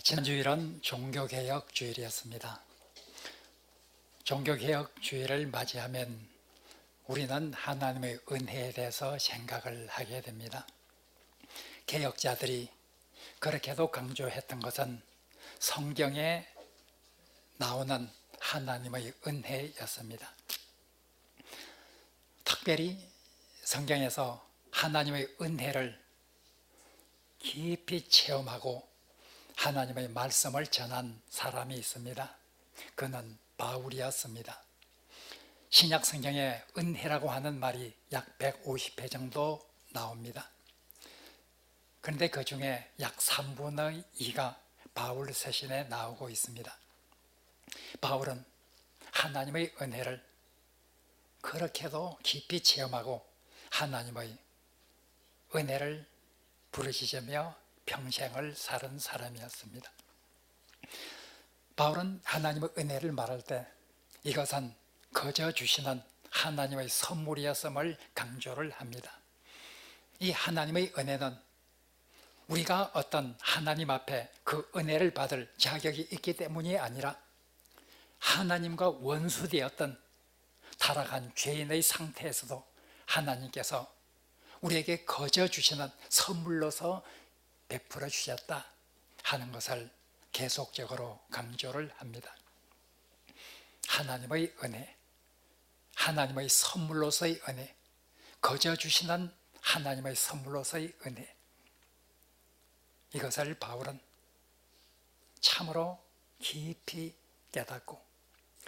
지난 주일은 종교개혁 주일이었습니다. 종교개혁 주일을 맞이하면 우리는 하나님의 은혜에 대해서 생각을 하게 됩니다. 개혁자들이 그렇게도 강조했던 것은 성경에 나오는 하나님의 은혜였습니다. 특별히 성경에서 하나님의 은혜를 깊이 체험하고 하나님의 말씀을 전한 사람이 있습니다. 그는 바울이었습니다. 신약 성경에 은혜라고 하는 말이 약 150회 정도 나옵니다. 그런데 그 중에 약 3분의 2가 바울 서신에 나오고 있습니다. 바울은 하나님의 은혜를 그렇게도 깊이 체험하고 하나님의 은혜를 부르짖으며 평생을 살은 사람이었습니다. 바울은 하나님의 은혜를 말할 때 이것은 거저 주시는 하나님의 선물이었음을 강조를 합니다. 이 하나님의 은혜는 우리가 어떤 하나님 앞에 그 은혜를 받을 자격이 있기 때문이 아니라 하나님과 원수되었던 타락한 죄인의 상태에서도 하나님께서 우리에게 거저 주시는 선물로서 베풀어 주셨다 하는 것을 계속적으로 강조를 합니다. 하나님의 은혜, 하나님의 선물로서의 은혜, 거저 주시는 하나님의 선물로서의 은혜, 이것을 바울은 참으로 깊이 깨닫고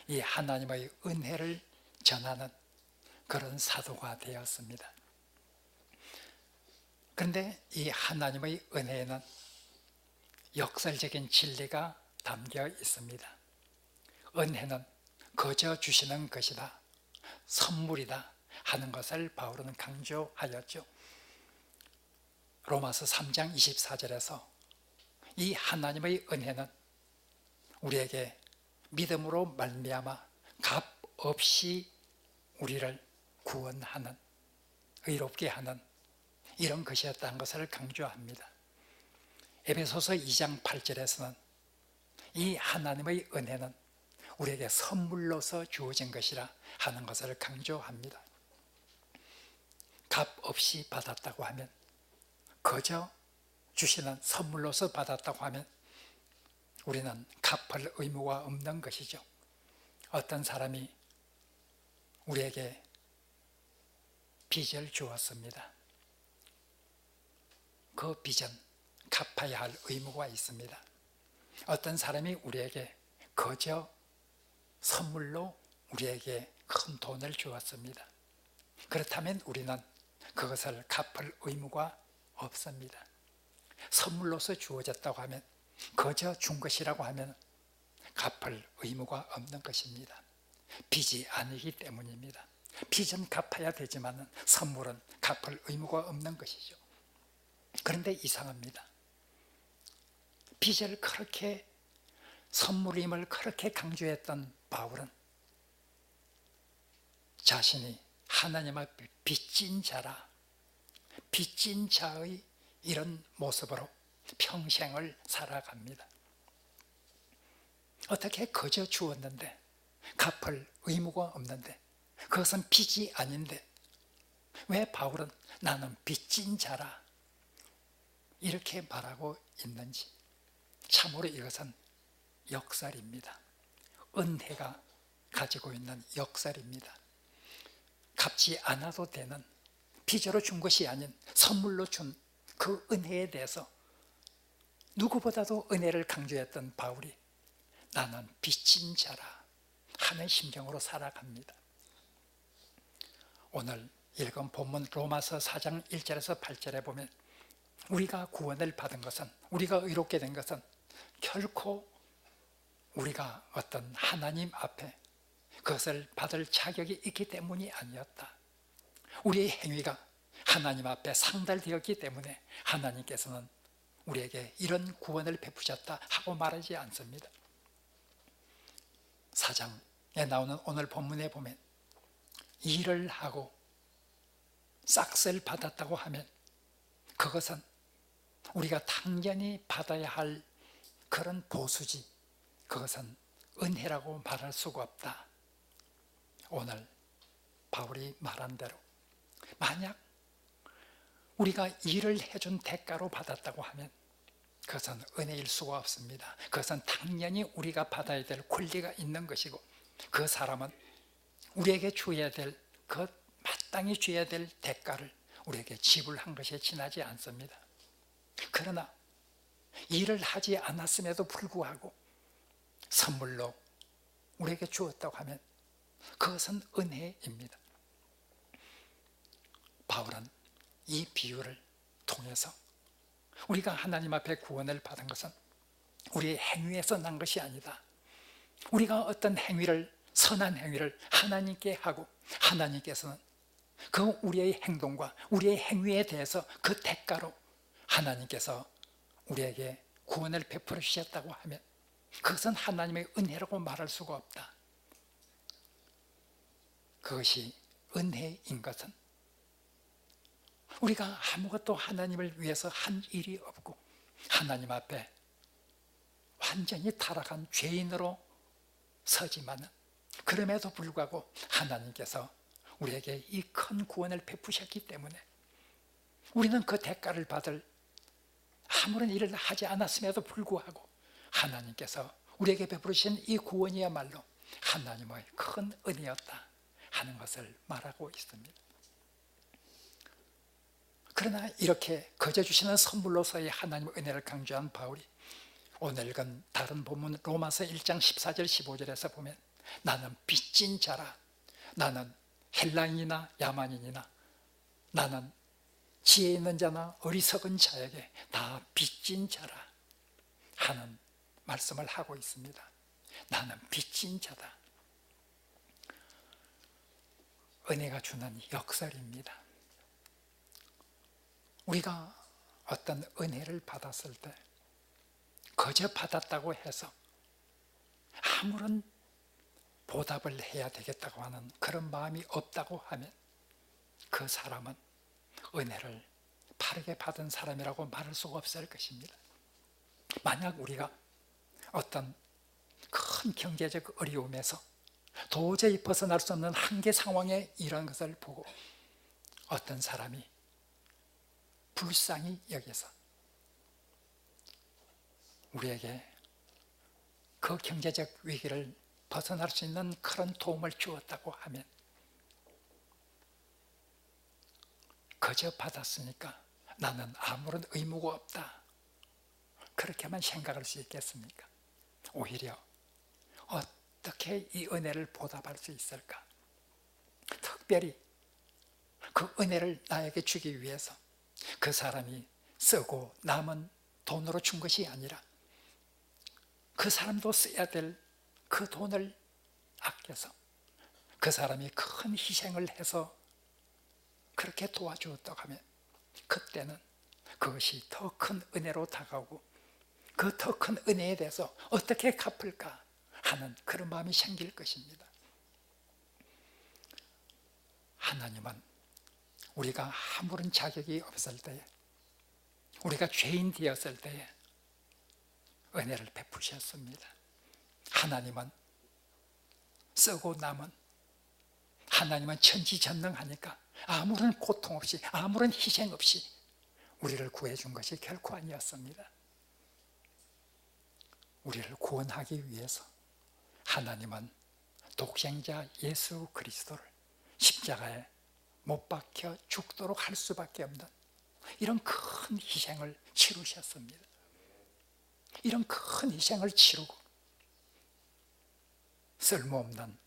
이 하나님의 은혜를 전하는 그런 사도가 되었습니다. 그런데 이 하나님의 은혜에는 역설적인 진리가 담겨 있습니다. 은혜는 거저 주시는 것이다, 선물이다 하는 것을 바울은 강조하였죠. 로마서 3장 24절에서 이 하나님의 은혜는 우리에게 믿음으로 말미암아 값 없이 우리를 구원하는, 의롭게 하는 이런 것이었다는 것을 강조합니다. 에베소서 2장 8절에서는 이 하나님의 은혜는 우리에게 선물로서 주어진 것이라 하는 것을 강조합니다. 값 없이 받았다고 하면, 거저 주시는 선물로서 받았다고 하면 우리는 갚을 의무가 없는 것이죠. 어떤 사람이 우리에게 빚을 주었습니다. 그 빚은 갚아야 할 의무가 있습니다. 어떤 사람이 우리에게 거저 선물로 우리에게 큰 돈을 주었습니다. 그렇다면 우리는 그것을 갚을 의무가 없습니다. 선물로서 주어졌다고 하면, 거저 준 것이라고 하면 갚을 의무가 없는 것입니다. 빚이 아니기 때문입니다. 빚은 갚아야 되지만 선물은 갚을 의무가 없는 것이죠. 그런데 이상합니다. 빚을 그렇게, 선물임을 그렇게 강조했던 바울은 자신이 하나님 앞에 빚진 자라, 빚진 자의 이런 모습으로 평생을 살아갑니다. 어떻게 거저 주었는데, 갚을 의무가 없는데, 그것은 빚이 아닌데 왜 바울은 나는 빚진 자라 이렇게 말하고 있는지, 참으로 이것은 역설입니다. 은혜가 가지고 있는 역설입니다. 갚지 않아도 되는, 빚으로 준 것이 아닌 선물로 준 그 은혜에 대해서 누구보다도 은혜를 강조했던 바울이 나는 빚진 자라 하는 심정으로 살아갑니다. 오늘 읽은 본문 로마서 4장 1절에서 8절에 보면 우리가 구원을 받은 것은, 우리가 의롭게 된 것은 결코 우리가 어떤 하나님 앞에 그것을 받을 자격이 있기 때문이 아니었다. 우리의 행위가 하나님 앞에 상달되었기 때문에 하나님께서는 우리에게 이런 구원을 베푸셨다 하고 말하지 않습니다. 4장에 나오는 오늘 본문에 보면 일을 하고 싹쓸 받았다고 하면 그것은 우리가 당연히 받아야 할 그런 보수지, 그것은 은혜라고 말할 수가 없다. 오늘 바울이 말한 대로 만약 우리가 일을 해준 대가로 받았다고 하면 그것은 은혜일 수가 없습니다. 그것은 당연히 우리가 받아야 될 권리가 있는 것이고, 그 사람은 우리에게 줘야 될, 그 마땅히 줘야 될 대가를 우리에게 지불한 것이 지나지 않습니다. 그러나 일을 하지 않았음에도 불구하고 선물로 우리에게 주었다고 하면 그것은 은혜입니다. 바울은 이 비유를 통해서 우리가 하나님 앞에 구원을 받은 것은 우리의 행위에서 난 것이 아니다. 우리가 어떤 행위를, 선한 행위를 하나님께 하고 하나님께서는 그 우리의 행동과 우리의 행위에 대해서 그 대가로 하나님께서 우리에게 구원을 베풀어 주셨다고 하면 그것은 하나님의 은혜라고 말할 수가 없다. 그것이 은혜인 것은 우리가 아무것도 하나님을 위해서 한 일이 없고 하나님 앞에 완전히 타락한 죄인으로 서지만은 그럼에도 불구하고 하나님께서 우리에게 이 큰 구원을 베푸셨기 때문에 우리는 그 대가를 받을 아무런 일을 하지 않았음에도 불구하고 하나님께서 우리에게 베푸신 이 구원이야말로 하나님의 큰 은혜였다 하는 것을 말하고 있습니다. 그러나 이렇게 거저 주시는 선물로서의 하나님의 은혜를 강조한 바울이 오늘 읽은 다른 본문 로마서 1장 14절 15절에서 보면 나는 빚진 자라, 나는 헬라인이나 야만인이나 나는 지혜 있는 자나 어리석은 자에게 다 빚진 자라 하는 말씀을 하고 있습니다. 나는 빚진 자다. 은혜가 주는 역설입니다. 우리가 어떤 은혜를 받았을 때 거저 받았다고 해서 아무런 보답을 해야 되겠다고 하는 그런 마음이 없다고 하면 그 사람은 은혜를 바르게 받은 사람이라고 말할 수가 없을 것입니다. 만약 우리가 어떤 큰 경제적 어려움에서 도저히 벗어날 수 없는 한계 상황에 이런 것을 보고 어떤 사람이 불쌍히 여겨서 우리에게 그 경제적 위기를 벗어날 수 있는 그런 도움을 주었다고 하면 거저 받았으니까 나는 아무런 의무가 없다, 그렇게만 생각할 수 있겠습니까? 오히려 어떻게 이 은혜를 보답할 수 있을까? 특별히 그 은혜를 나에게 주기 위해서 그 사람이 쓰고 남은 돈으로 준 것이 아니라 그 사람도 써야 될 그 돈을 아껴서 그 사람이 큰 희생을 해서 그렇게 도와주었다고 하면 그때는 그것이 더 큰 은혜로 다가오고 그 더 큰 은혜에 대해서 어떻게 갚을까 하는 그런 마음이 생길 것입니다. 하나님은 우리가 아무런 자격이 없을 때에, 우리가 죄인 되었을 때에 은혜를 베푸셨습니다. 하나님은 쓰고 남은, 하나님은 천지전능하니까 아무런 고통 없이 아무런 희생 없이 우리를 구해준 것이 결코 아니었습니다. 우리를 구원하기 위해서 하나님은 독생자 예수 그리스도를 십자가에 못 박혀 죽도록 할 수밖에 없는 이런 큰 희생을 치르셨습니다. 이런 큰 희생을 치르고 쓸모없는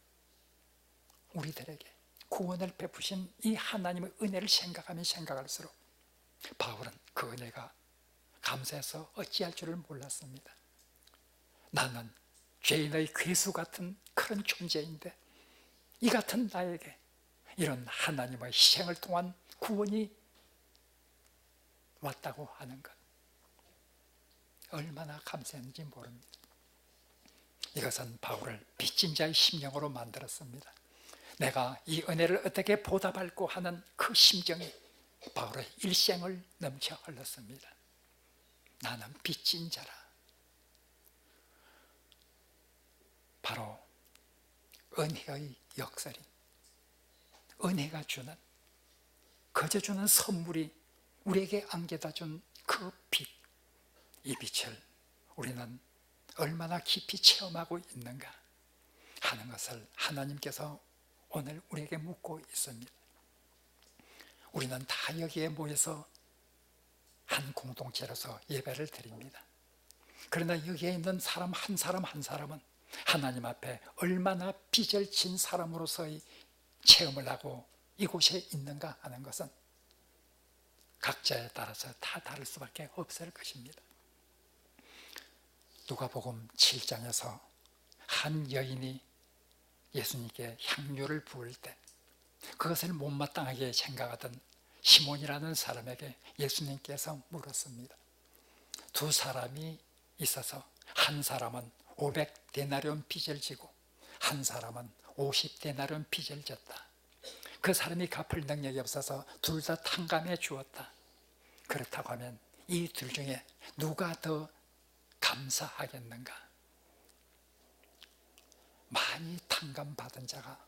우리들에게 구원을 베푸신 이 하나님의 은혜를 생각하면 생각할수록 바울은 그 은혜가 감사해서 어찌할 줄을 몰랐습니다. 나는 죄인의 괴수 같은 그런 존재인데 이 같은 나에게 이런 하나님의 희생을 통한 구원이 왔다고 하는 것, 얼마나 감사했는지 모릅니다. 이것은 바울을 빚진 자의 심령으로 만들었습니다. 내가 이 은혜를 어떻게 보답할까 하는 그 심정이 바울의 일생을 넘쳐 흘렀습니다. 나는 빚진 자라. 바로 은혜의 역설인, 은혜가 주는, 거저 주는 선물이 우리에게 안겨다 준 그 빛, 이 빛을 우리는 얼마나 깊이 체험하고 있는가 하는 것을 하나님께서 오늘 우리에게 묻고 있습니다. 우리는 다 여기에 모여서 한 공동체로서 예배를 드립니다. 그러나 여기에 있는 사람 한 사람은 하나님 앞에 얼마나 빚을 진 사람으로서의 체험을 하고 이곳에 있는가 하는 것은 각자에 따라서 다 다를 수밖에 없을 것입니다. 누가복음 7장에서 한 여인이 예수님께 향유를 부을 때 그것을 못마땅하게 생각하던 시몬이라는 사람에게 예수님께서 물었습니다. 두 사람이 있어서 한 사람은 500데나리온 빚을 지고 한 사람은 50데나리온 빚을 졌다. 그 사람이 갚을 능력이 없어서 둘 다 탕감해 주었다. 그렇다고 하면 이 둘 중에 누가 더 감사하겠는가? 많이 탕감받은 자가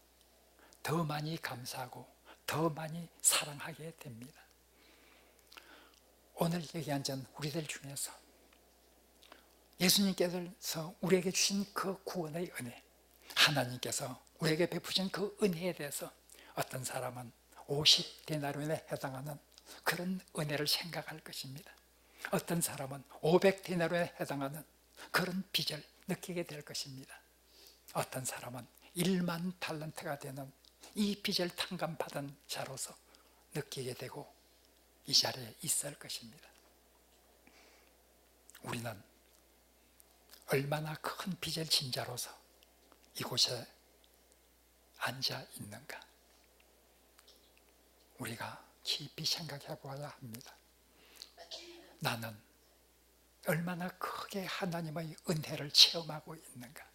더 많이 감사하고 더 많이 사랑하게 됩니다. 오늘 여기 앉은 우리들 중에서 예수님께서 우리에게 주신 그 구원의 은혜, 하나님께서 우리에게 베푸신 그 은혜에 대해서 어떤 사람은 50데나리온에 해당하는 그런 은혜를 생각할 것입니다. 어떤 사람은 500데나리온에 해당하는 그런 빚을 느끼게 될 것입니다. 어떤 사람은 1만 달란트가 되는 이 빚을 탕감받은 자로서 느끼게 되고 이 자리에 있을 것입니다. 우리는 얼마나 큰 빚을 진 자로서 이곳에 앉아 있는가? 우리가 깊이 생각해 보아야 합니다. 나는 얼마나 크게 하나님의 은혜를 체험하고 있는가?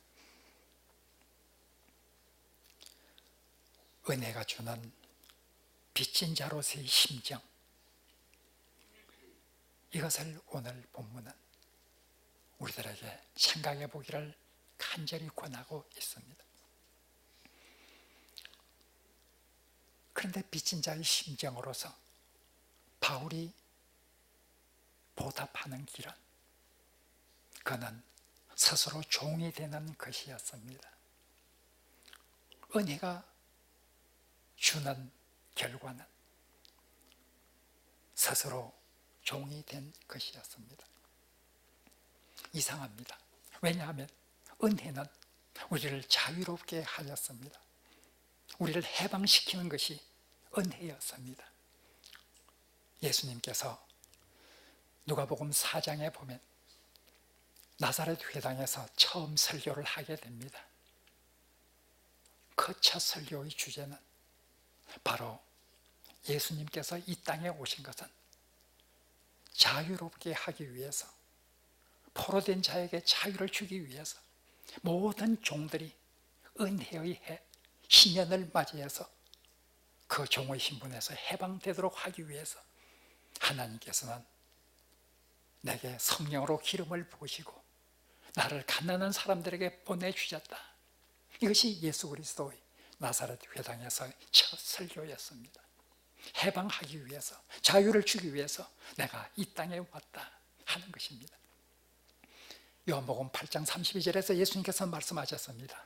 은혜가 주는 빚진 자로서의 심정, 이것을 오늘 본문은 우리들에게 생각해 보기를 간절히 권하고 있습니다. 그런데 빚진 자의 심정으로서 바울이 보답하는 길은 그는 스스로 종이 되는 것이었습니다. 은혜가 주는 결과는 스스로 종이 된 것이었습니다. 이상합니다. 왜냐하면 은혜는 우리를 자유롭게 하였습니다. 우리를 해방시키는 것이 은혜였습니다. 예수님께서 누가복음 4장에 보면 나사렛 회당에서 처음 설교를 하게 됩니다. 그 첫 설교의 주제는 바로 예수님께서 이 땅에 오신 것은 자유롭게 하기 위해서, 포로된 자에게 자유를 주기 위해서 모든 종들이 은혜의 해 신년을 맞이해서 그 종의 신분에서 해방되도록 하기 위해서 하나님께서는 내게 성령으로 기름을 부으시고 나를 가난한 사람들에게 보내주셨다. 이것이 예수 그리스도의 나사렛 회당에서 첫 설교였습니다. 해방하기 위해서, 자유를 주기 위해서 내가 이 땅에 왔다 하는 것입니다. 요한복음 8장 32절에서 예수님께서 말씀하셨습니다.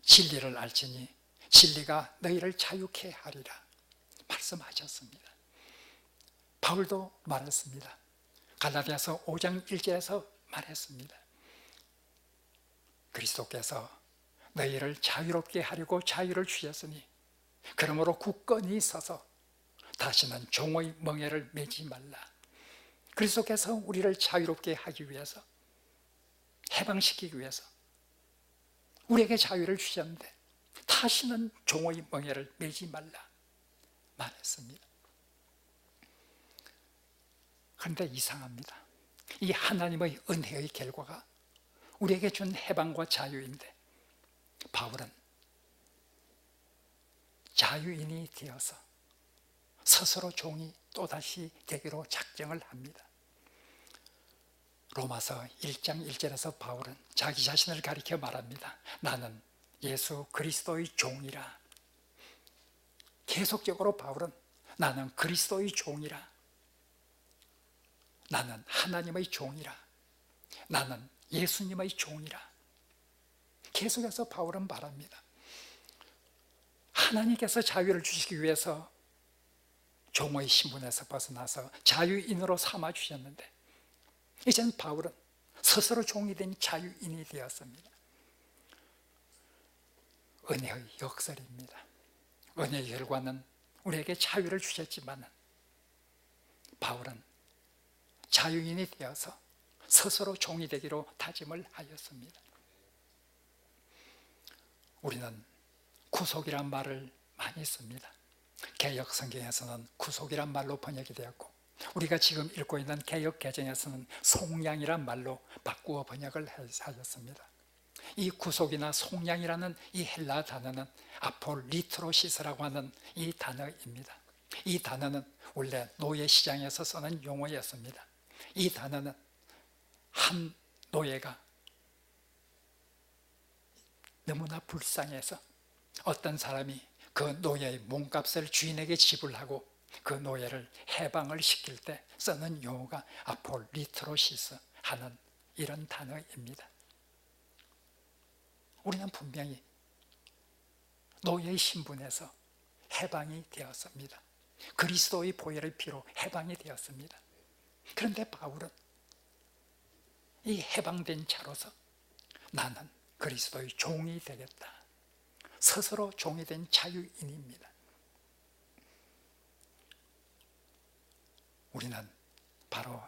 진리를 알지니 진리가 너희를 자유케 하리라 말씀하셨습니다. 바울도 말했습니다. 갈라디아서 5장 1절에서 말했습니다. 그리스도께서 너희를 자유롭게 하려고 자유를 주셨으니 그러므로 굳건히 서서 다시는 종의 멍에를 매지 말라. 그리스도께서 우리를 자유롭게 하기 위해서, 해방시키기 위해서 우리에게 자유를 주셨는데 다시는 종의 멍에를 매지 말라 말했습니다. 그런데 이상합니다. 이 하나님의 은혜의 결과가 우리에게 준 해방과 자유인데 바울은 자유인이 되어서 스스로 종이 또다시 되기로 작정을 합니다. 로마서 1장 1절에서 바울은 자기 자신을 가리켜 말합니다. 나는 예수 그리스도의 종이라. 계속적으로 바울은 나는 그리스도의 종이라, 나는 하나님의 종이라, 나는 예수님의 종이라. 계속해서 바울은 말합니다. 하나님께서 자유를 주시기 위해서 종의 신분에서 벗어나서 자유인으로 삼아주셨는데 이제는 바울은 스스로 종이 된 자유인이 되었습니다. 은혜의 역설입니다. 은혜의 결과는 우리에게 자유를 주셨지만 바울은 자유인이 되어서 스스로 종이 되기로 다짐을 하였습니다. 우리는 구속이란 말을 많이 씁니다. 개역 성경에서는 구속이란 말로 번역이 되었고 우리가 지금 읽고 있는 개역 개정에서는 속량이란 말로 바꾸어 번역을 하였습니다. 이 구속이나 속량이라는 이 헬라 단어는 아폴리트로시스라고 하는 이 단어입니다. 이 단어는 원래 노예 시장에서 쓰는 용어였습니다. 이 단어는 한 노예가 너무나 불쌍해서 어떤 사람이 그 노예의 몸값을 주인에게 지불하고 그 노예를 해방을 시킬 때 쓰는 용어가 아폴리트로시스 하는 이런 단어입니다. 우리는 분명히 노예의 신분에서 해방이 되었습니다. 그리스도의 보혈의 피로 해방이 되었습니다. 그런데 바울은 이 해방된 자로서 나는 그리스도의 종이 되겠다. 스스로 종이 된 자유인입니다. 우리는 바로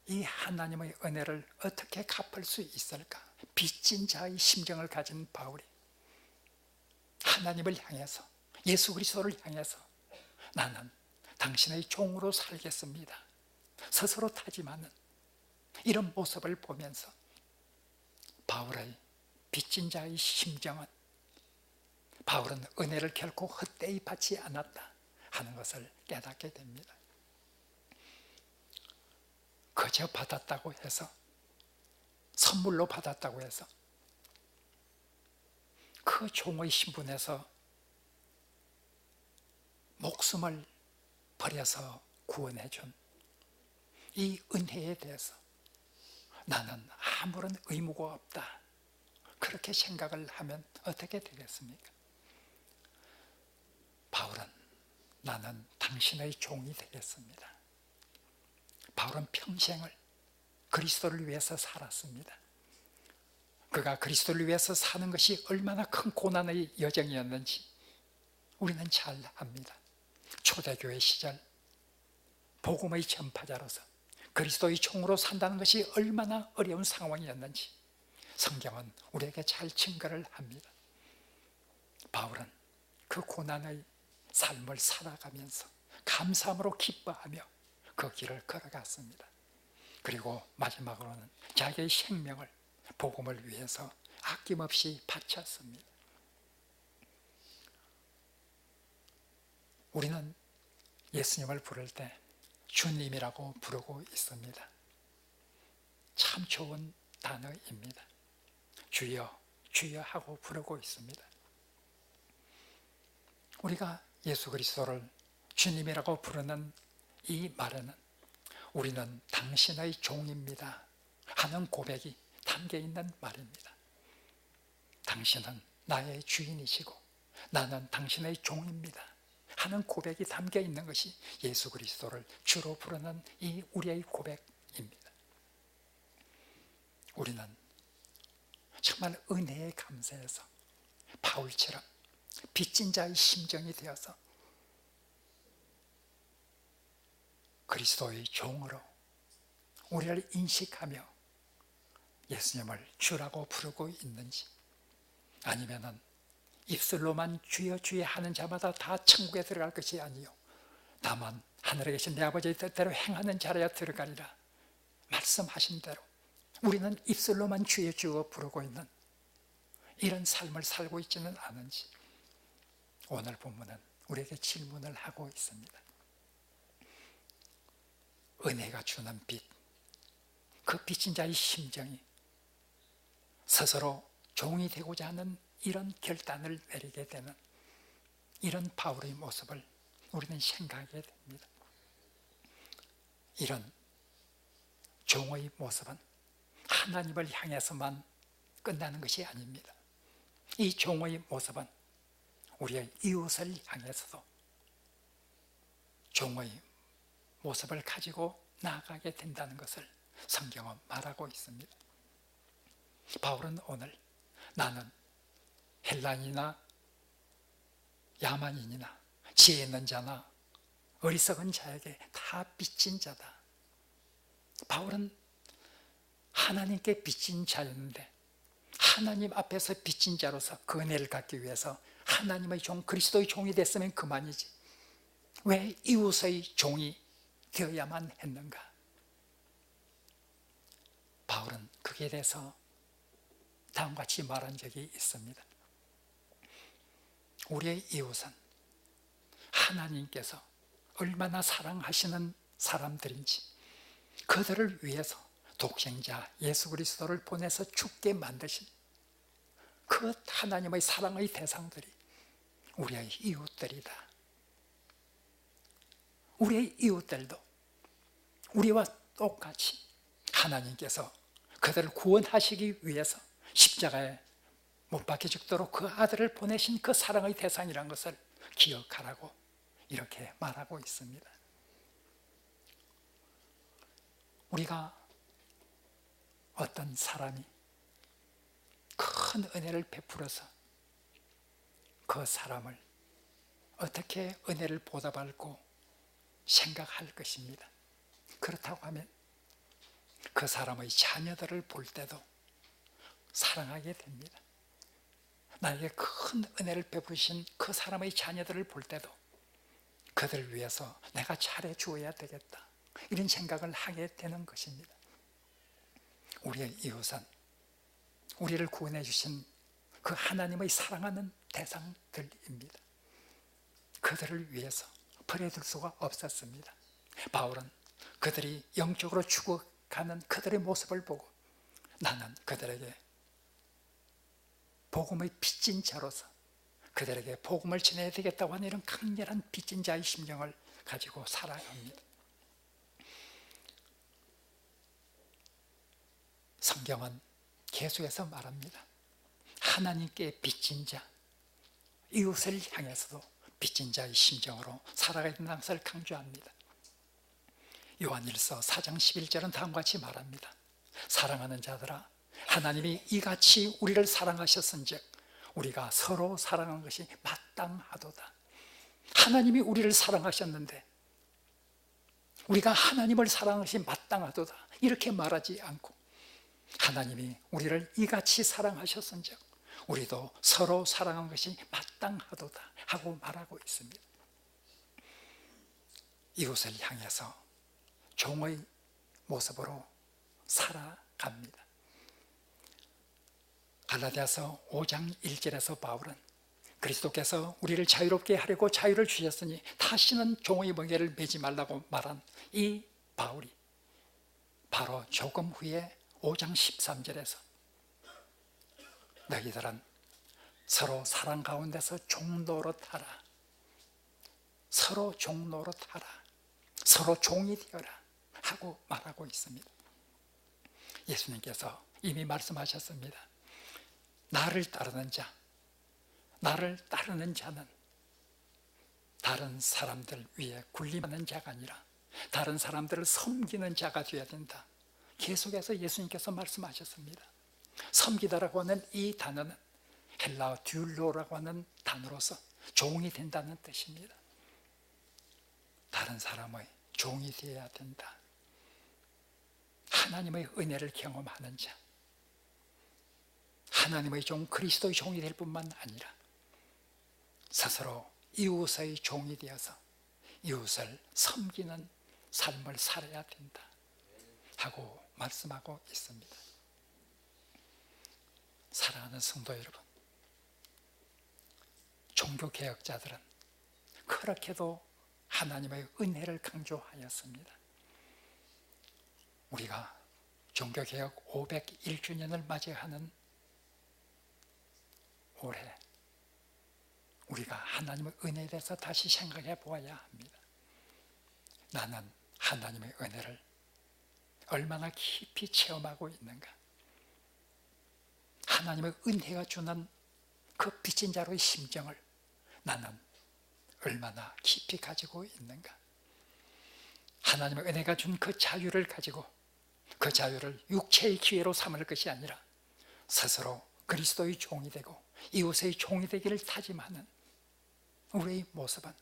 이 하나님의 은혜를 어떻게 갚을 수 있을까? 빚진 자의 심정을 가진 바울이 하나님을 향해서, 예수 그리스도를 향해서 나는 당신의 종으로 살겠습니다 스스로 다짐하는 이런 모습을 보면서 바울의 빚진 자의 심정은 바울은 은혜를 결코 헛되이 받지 않았다 하는 것을 깨닫게 됩니다. 그저 받았다고 해서, 선물로 받았다고 해서 그 종의 신분에서 목숨을 버려서 구원해 준 이 은혜에 대해서 나는 아무런 의무가 없다 그렇게 생각을 하면 어떻게 되겠습니까? 바울은 나는 당신의 종이 되겠습니다. 바울은 평생을 그리스도를 위해서 살았습니다. 그가 그리스도를 위해서 사는 것이 얼마나 큰 고난의 여정이었는지 우리는 잘 압니다. 초대교회 시절 복음의 전파자로서 그리스도의 종으로 산다는 것이 얼마나 어려운 상황이었는지 성경은 우리에게 잘 증거를 합니다. 바울은 그 고난의 삶을 살아가면서 감사함으로 기뻐하며 그 길을 걸어갔습니다. 그리고 마지막으로는 자기의 생명을 복음을 위해서 아낌없이 바쳤습니다. 우리는 예수님을 부를 때 주님이라고 부르고 있습니다. 참 좋은 단어입니다. 주여, 주여 하고 부르고 있습니다. 우리가 예수 그리스도를 주님이라고 부르는 이 말에는 우리는 당신의 종입니다 하는 고백이 담겨 있는 말입니다. 당신은 나의 주인이시고 나는 당신의 종입니다 하는 고백이 담겨 있는 것이 예수 그리스도를 주로 부르는 이 우리의 고백입니다. 우리는 정말 은혜에 감사해서 바울처럼 빚진 자의 심정이 되어서 그리스도의 종으로 우리를 인식하며 예수님을 주라고 부르고 있는지, 아니면은 입술로만 주여 주여 하는 자마다 다 천국에 들어갈 것이 아니요 다만 하늘에 계신 내 아버지의 뜻대로 행하는 자라야 들어가리라 말씀하신 대로 우리는 입술로만 주여 주여 부르고 있는 이런 삶을 살고 있지는 않은지 오늘 본문은 우리에게 질문을 하고 있습니다. 은혜가 주는 빛, 그 빚진 자의 심정이 스스로 종이 되고자 하는 이런 결단을 내리게 되는 이런 바울의 모습을 우리는 생각하게 됩니다. 이런 종의 모습은 하나님을 향해서만 끝나는 것이 아닙니다. 이 종의 모습은 우리의 이웃을 향해서도 종의 모습을 가지고 나아가게 된다는 것을 성경은 말하고 있습니다. 바울은 오늘 나는 헬라인이나 야만인이나 지혜 있는 자나 어리석은 자에게 다 빚진 자다. 바울은 하나님께 빚진 자였는데 하나님 앞에서 빚진 자로서 그 은혜를 갖기 위해서 하나님의 종, 그리스도의 종이 됐으면 그만이지 왜 이웃의 종이 되어야만 했는가? 바울은 거기에 대해서 다음과 같이 말한 적이 있습니다. 우리의 이웃은 하나님께서 얼마나 사랑하시는 사람들인지 그들을 위해서 독생자 예수 그리스도를 보내서 죽게 만드신 그 하나님의 사랑의 대상들이 우리의 이웃들이다. 우리의 이웃들도 우리와 똑같이 하나님께서 그들을 구원하시기 위해서 십자가에 못 박혀 죽도록 그 아들을 보내신 그 사랑의 대상이라는 것을 기억하라고 이렇게 말하고 있습니다. 우리가 어떤 사람이 큰 은혜를 베풀어서 그 사람을 어떻게 은혜를 보답할고 생각할 것입니다. 그렇다고 하면 그 사람의 자녀들을 볼 때도 사랑하게 됩니다. 나에게 큰 은혜를 베푸신 그 사람의 자녀들을 볼 때도 그들을 위해서 내가 잘해 주어야 되겠다, 이런 생각을 하게 되는 것입니다. 우리의 이웃은 우리를 구원해 주신 그 하나님의 사랑하는 대상들입니다. 그들을 위해서 버려둘 수가 없었습니다. 바울은 그들이 영적으로 죽어가는 그들의 모습을 보고 나는 그들에게 복음의 빚진 자로서 그들에게 복음을 전해야 되겠다고 하는 이런 강렬한 빚진 자의 심정을 가지고 살아갑니다. 성경은 계속해서 말합니다. 하나님께 빚진 자, 이웃을 향해서도 빚진 자의 심정으로 살아가야 된다는 것을 강조합니다. 요한일서 4장 11절은 다음과 같이 말합니다. 사랑하는 자들아, 하나님이 이같이 우리를 사랑하셨은즉 우리가 서로 사랑하는 것이 마땅하도다. 하나님이 우리를 사랑하셨는데 우리가 하나님을 사랑하는 것이 마땅하도다, 이렇게 말하지 않고 하나님이 우리를 이같이 사랑하셨은즉 우리도 서로 사랑하는 것이 마땅하도다 하고 말하고 있습니다. 이웃을 향해서 종의 모습으로 살아갑니다. 갈라디아서 5장 1절에서 바울은 그리스도께서 우리를 자유롭게 하려고 자유를 주셨으니 다시는 종의 멍에를 매지 말라고 말한 이 바울이 바로 조금 후에 5장 13절에서 너희들은 서로 사랑 가운데서 종노릇하라, 서로 종노릇하라, 서로 종이 되어라 하고 말하고 있습니다. 예수님께서 이미 말씀하셨습니다. 나를 따르는 자, 나를 따르는 자는 다른 사람들 위에 군림하는 자가 아니라 다른 사람들을 섬기는 자가 되어야 된다. 계속해서 예수님께서 말씀하셨습니다. 섬기다라고 하는 이 단어는 헬라어 듀로라고 하는 단어로서 종이 된다는 뜻입니다. 다른 사람의 종이 되어야 된다. 하나님의 은혜를 경험하는 자, 하나님의 종, 그리스도의 종이 될 뿐만 아니라 스스로 이웃의 종이 되어서 이웃을 섬기는 삶을 살아야 된다 하고 말씀하고 있습니다. 사랑하는 성도 여러분, 종교개혁자들은 그렇게도 하나님의 은혜를 강조하였습니다. 우리가 종교개혁 501주년을 맞이하는 올해 우리가 하나님의 은혜에 대해서 다시 생각해 보아야 합니다. 나는 하나님의 은혜를 얼마나 깊이 체험하고 있는가? 하나님의 은혜가 주는 그 빚진 자로의 심정을 나는 얼마나 깊이 가지고 있는가? 하나님의 은혜가 준 그 자유를 가지고 그 자유를 육체의 기회로 삼을 것이 아니라 스스로 그리스도의 종이 되고 이웃의 종이 되기를 다짐하는 우리의 모습은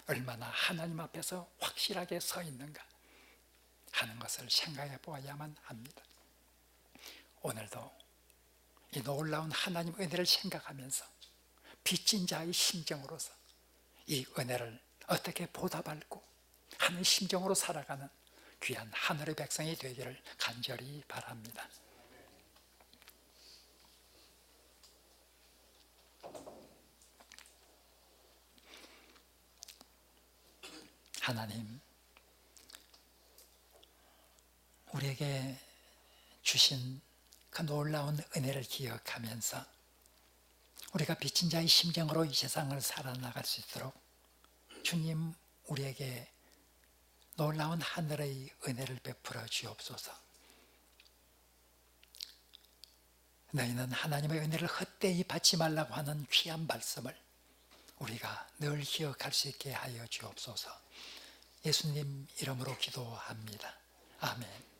얼마나 하나님 앞에서 확실하게 서 있는가 하는 것을 생각해 보아야만 합니다. 오늘도 이 놀라운 하나님 은혜를 생각하면서 빚진 자의 심정으로서 이 은혜를 어떻게 보답할고 하는 심정으로 살아가는 귀한 하늘의 백성이 되기를 간절히 바랍니다. 하나님, 우리에게 주신 그 놀라운 은혜를 기억하면서 우리가 빚진 자의 심정으로 이 세상을 살아나갈 수 있도록 주님 우리에게 놀라운 하늘의 은혜를 베풀어 주옵소서. 너희는 하나님의 은혜를 헛되이 받지 말라고 하는 귀한 말씀을 우리가 늘 기억할 수 있게 하여 주옵소서. 예수님 이름으로 기도합니다. 아멘.